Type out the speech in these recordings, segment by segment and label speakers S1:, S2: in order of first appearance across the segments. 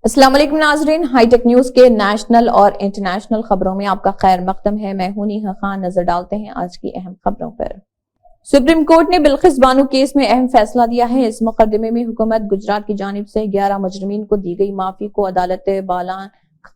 S1: السلام علیکم ناظرین، ہائی ٹیک نیوز کے نیشنل اور انٹرنیشنل خبروں میں آپ کا خیر مقدم ہے۔ میں ہوں نیہا خان۔ نظر ڈالتے ہیں آج کی اہم خبروں پر۔ سپریم کورٹ نے بلقیس بانو کیس میں اہم فیصلہ دیا ہے۔ اس مقدمے میں حکومت گجرات کی جانب سے 11 مجرمین کو دی گئی معافی کو عدالت بالان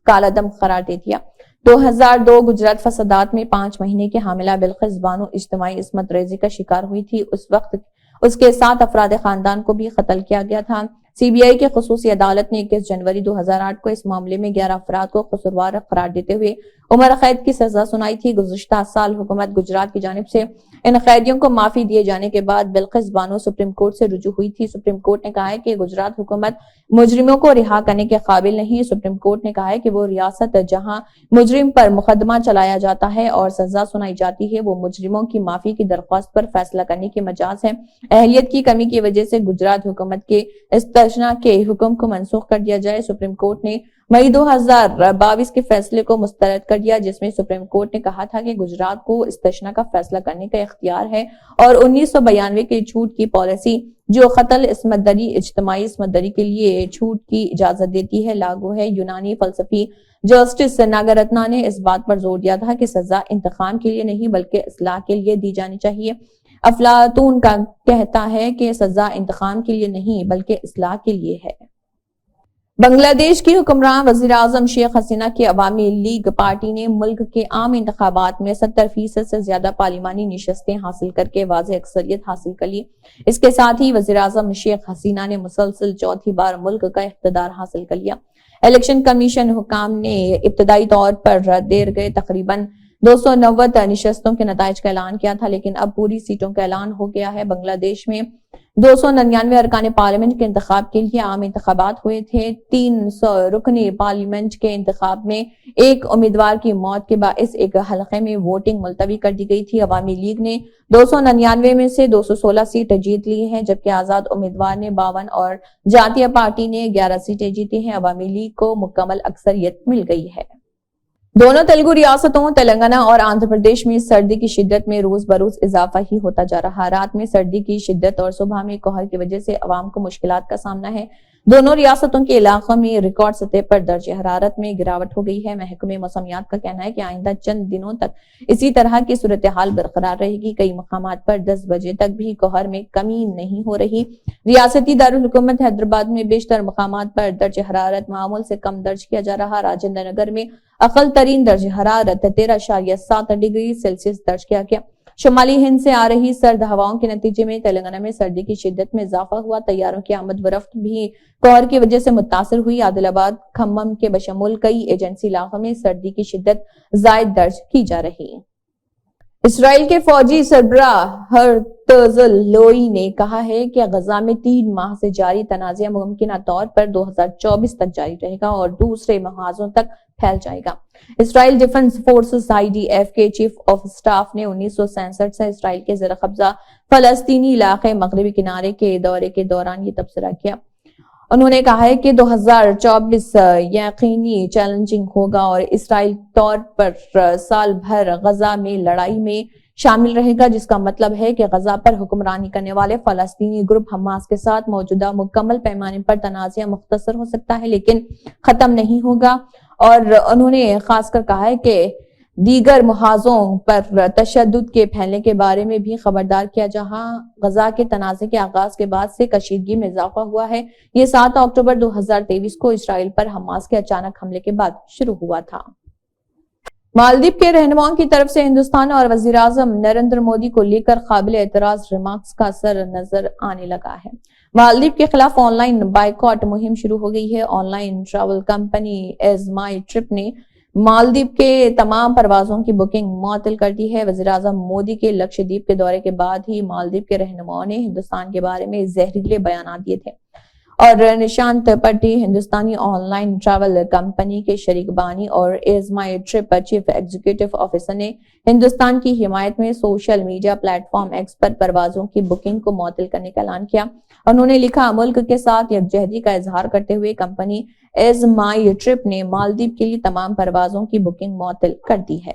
S1: کالعدم قرار دے دیا۔ 2002 گجرات فسادات میں 5 مہینے کی حاملہ بلقیس بانو اجتماعی عصمت ریزی کا شکار ہوئی تھی۔ اس وقت اس کے 7 افراد خاندان کو بھی قتل کیا گیا تھا۔ سی بی آئی کی خصوصی عدالت نے 21 جنوری 2008 کو اس معاملے میں 11 افراد کو قصوروار قرار دیتے ہوئے عمر قید کی سزا سنائی تھی۔ گزشتہ سال حکومت گجرات کی جانب سے ان قیدیوں کو معافی دیے جانے کے بعد بلقیس بانو سپریم کورٹ سے رجوع ہوئی تھی۔ سپریم کورٹ نے کہا ہے کہ گجرات حکومت مجرموں کو رہا کرنے کے قابل نہیں۔ سپریم کورٹ نے کہا ہے کہ وہ ریاست جہاں مجرم پر مقدمہ چلایا جاتا ہے اور سزا سنائی جاتی ہے، وہ مجرموں کی معافی کی درخواست پر فیصلہ کرنے کی مجاز ہے۔ اہلیت کی کمی کی وجہ سے گجرات حکومت کے استثناء کے حکم کو منسوخ کر دیا جائے۔ سپریم کورٹ نے مئی 2022 کے فیصلے کو مسترد کر دیا، جس میں سپریم کورٹ نے کہا تھا کہ گجرات کو استثناء کا فیصلہ کرنے کا اختیار ہے اور 1992 کے چھوٹ کی پالیسی جو قتل عصمت دری اجتماعی عصمت دری کے لیے چھوٹ کی اجازت دیتی ہے لاگو ہے۔ یونانی فلسفی جسٹس ناگرتنا نے اس بات پر زور دیا تھا کہ سزا انتقام کے لیے نہیں بلکہ اصلاح کے لیے دی جانی چاہیے۔ افلاطون کا کہتا ہے کہ سزا انتقام کے لیے نہیں بلکہ اصلاح کے لیے ہے۔ بنگلہ دیش کی حکمراں وزیراعظم شیخ حسینہ کی عوامی لیگ پارٹی نے ملک کے عام انتخابات میں 70% سے زیادہ پارلیمانی نشستیں حاصل کر کے واضح اکثریت حاصل کر لی۔ اس کے ساتھ ہی وزیراعظم شیخ حسینہ نے مسلسل چوتھی بار ملک کا اقتدار حاصل کر لیا۔ الیکشن کمیشن حکام نے ابتدائی طور پر دیر گئے تقریباً 290 نشستوں کے نتائج کا اعلان کیا تھا، لیکن اب پوری سیٹوں کا اعلان ہو گیا ہے۔ بنگلہ دیش میں 299 ارکان پارلیمنٹ کے انتخاب کے لیے عام انتخابات ہوئے تھے۔ 300 رکنی پارلیمنٹ کے انتخاب میں ایک امیدوار کی موت کے باعث ایک حلقے میں ووٹنگ ملتوی کر دی گئی تھی۔ عوامی لیگ نے 299 میں سے 216 سیٹیں جیت لی ہیں، جبکہ آزاد امیدوار نے 52 اور جاتیہ پارٹی نے 11 سیٹیں جیتی ہیں۔ عوامی لیگ کو مکمل اکثریت مل گئی ہے۔ دونوں تلگو ریاستوں تلنگانہ اور آندھرا پردیش میں سردی کی شدت میں روز بروز اضافہ ہی ہوتا جا رہا۔ رات میں سردی کی شدت اور صبح میں کوہر کی وجہ سے عوام کو مشکلات کا سامنا ہے۔ دونوں ریاستوں کے علاقوں میں ریکارڈ سطح پر درجہ حرارت میں گراوٹ ہو گئی ہے۔ محکمہ موسمیات کا کہنا ہے کہ آئندہ چند دنوں تک اسی طرح کی صورتحال برقرار رہے گی۔ کئی مقامات پر 10 بجے تک بھی کوہر میں کمی نہیں ہو رہی۔ ریاستی دارالحکومت حیدرآباد میں بیشتر مقامات پر درجہ حرارت معمول سے کم درج کیا جا رہا۔ راجندر نگر میں اقل ترین درجہ حرارت 13.7 ڈگری سیلسیس درج کیا گیا۔ شمالی ہند سے آ رہی سرد ہواؤں کے نتیجے میں تلنگانہ میں سردی کی شدت میں اضافہ ہوا۔ طیاروں کی آمد و رفت بھی کوہر کی وجہ سے متاثر ہوئی۔ عادل آباد، کھمم کے بشمول کئی ایجنسی علاقوں میں سردی کی شدت زائد درج کی جا رہی۔ اسرائیل کے فوجی سربراہ ہرتزل لوئی نے کہا ہے کہ غزہ میں 3 ماہ سے جاری تنازع ممکنہ طور پر 2024 تک جاری رہے گا اور دوسرے محاذوں تک پھیل جائے گا۔ اسرائیل ڈیفنس فورسز IDF کے چیف آف سٹاف نے 1967 سے اسرائیل کے زیر قبضہ فلسطینی علاقے مغربی کنارے کے دورے کے دوران یہ تبصرہ کیا۔ انہوں نے کہا ہے کہ 2024 یقینی چیلنجنگ ہوگا اور اسرائیل طور پر سال بھر غزہ میں لڑائی میں شامل رہے گا، جس کا مطلب ہے کہ غزہ پر حکمرانی کرنے والے فلسطینی گروپ حماس کے ساتھ موجودہ مکمل پیمانے پر تنازع مختصر ہو سکتا ہے لیکن ختم نہیں ہوگا۔ اور انہوں نے خاص کر کہا ہے کہ دیگر محاذوں پر تشدد کے پھیلنے کے بارے میں بھی خبردار کیا، جہاں غزہ کے تنازع کے آغاز کے بعد سے کشیدگی میں اضافہ ہوا ہے۔ یہ 7 اکتوبر 2023 کو اسرائیل پر حماس کے اچانک حملے کے بعد شروع ہوا تھا۔ مالدیپ کے رہنماؤں کی طرف سے ہندوستان اور وزیر اعظم نریندر مودی کو لے کر قابل اعتراض ریمارکس کا اثر نظر آنے لگا ہے۔ مالدیپ کے خلاف آن لائن بائیکاٹ مہم شروع ہو گئی ہے۔ On line travel company as my trip نے مالدیپ کے تمام پروازوں کی بکنگ معطل کر دی ہے۔ وزیر اعظم مودی کے لکشدیپ کے دورے کے بعد ہی مالدیپ کے رہنماؤں نے ہندوستان کے بارے میں زہریلے بیانات دیے تھے اور نشانت پٹی ہندوستانی آن لائن ٹریول کمپنی کے شریک بانی اور EaseMyTrip chief executive officer نے ہندوستان کی حمایت میں social media platform X پر پروازوں کی بکنگ کو معطل کرنے کا اعلان کیا۔ انہوں نے لکھا، ملک کے ساتھ یکجہتی کا اظہار کرتے ہوئے کمپنی ایز مائی ٹرپ نے مالدیپ کے لیے تمام پروازوں کی بکنگ معطل کر دی ہے۔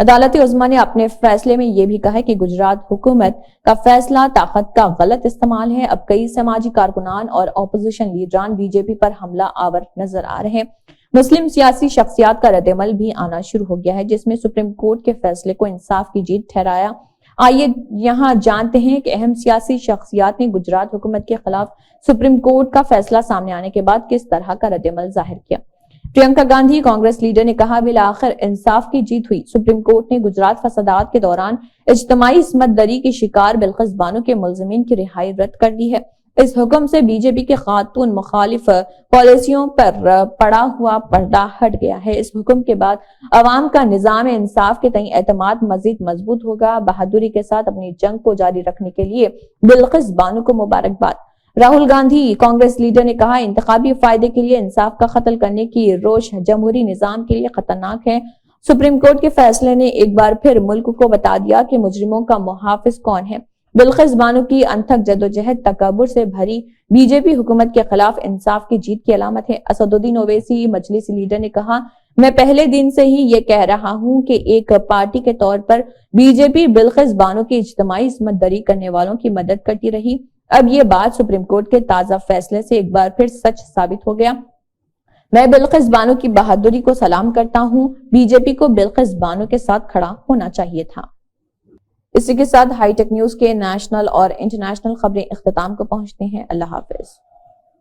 S1: عدالت عظمیٰ نے اپنے فیصلے میں یہ بھی کہا ہے کہ گجرات حکومت کا فیصلہ طاقت کا غلط استعمال ہے۔ اب کئی سماجی کارکنان اور اپوزیشن لیڈران بی جے پی پر حملہ آور نظر آ رہے ہیں۔ مسلم سیاسی شخصیات کا رد عمل بھی آنا شروع ہو گیا ہے، جس میں سپریم کورٹ کے فیصلے کو انصاف کی جیت ٹھہرایا۔ آئیے یہاں جانتے ہیں کہ اہم سیاسی شخصیات نے گجرات حکومت کے خلاف سپریم کورٹ کا فیصلہ سامنے آنے کے بعد کس طرح کا رد عمل ظاہر کیا۔ پرینکا گاندھی کانگریس لیڈر نے کہا، بالآخر انصاف کی جیت ہوئی۔ سپریم کورٹ نے گجرات فسادات کے دوران اجتماعی عصمت دری کی شکار بلقیس بانو کے ملزمین کی رہائی رد کر دی ہے۔ اس حکم سے بی جے پی کے خاتون مخالف پالیسیوں پر پڑا ہوا پردہ ہٹ گیا ہے۔ اس حکم کے بعد عوام کا نظام انصاف کے تئیں اعتماد مزید مضبوط ہوگا۔ بہادری کے ساتھ اپنی جنگ کو جاری رکھنے کے لیے بلقیس بانو کو مبارکباد۔ راہل گاندھی کانگریس لیڈر نے کہا، انتخابی فائدے کے لیے انصاف کا قتل کرنے کی روش جمہوری نظام کے لیے خطرناک ہے۔ سپریم کورٹ کے فیصلے نے ایک بار پھر ملک کو بتا دیا کہ مجرموں کا محافظ کون ہے۔ بلقیس بانو کی انتھک جدوجہد تکبر سے بھری بی جے پی حکومت کے خلاف انصاف کی جیت کی علامت ہے۔ اسد الدین اویسی مجلسی لیڈر نے کہا، میں پہلے دن سے ہی یہ کہہ رہا ہوں کہ ایک پارٹی کے طور پر بی جے پی بلقیس بانو کی اجتماعی عصمت دری کرنے والوں کی مدد کرتی رہی۔ اب یہ بات سپریم کورٹ کے تازہ فیصلے سے ایک بار پھر سچ ثابت ہو گیا۔ میں بلقیس بانو کی بہادری کو سلام کرتا ہوں۔ بی جے پی کو بلقیس بانو کے ساتھ کھڑا ہونا چاہیے تھا۔ اسی کے ساتھ ہائی ٹیک نیوز کے نیشنل اور انٹرنیشنل خبریں اختتام کو پہنچتے ہیں۔ اللہ حافظ۔